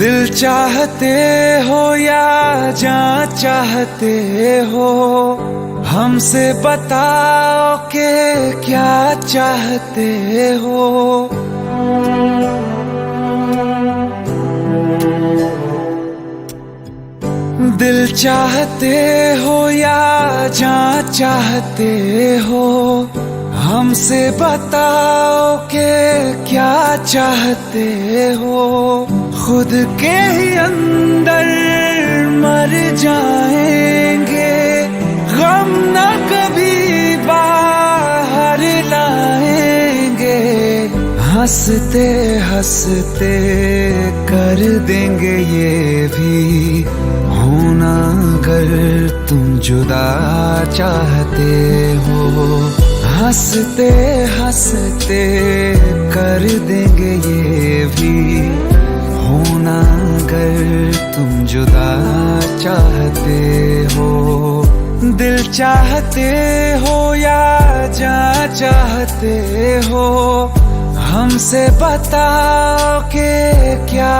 दिल चाहते हो या जान चाहते हो, हमसे बताओ कि क्या चाहते हो। दिल चाहते हो या जान चाहते हो, हमसे बताओ कि क्या चाहते हो। खुद के ही अंदर मर जाएंगे, गम न कभी बाहर लाएंगे। हंसते हंसते कर देंगे ये भी होना, अगर तुम जुदा चाहते हो। हंसते हंसते कर देंगे ये भी होना, अगर तुम जुदा चाहते हो। दिल चाहते हो या जान चाहते हो, हमसे बताओ कि क्या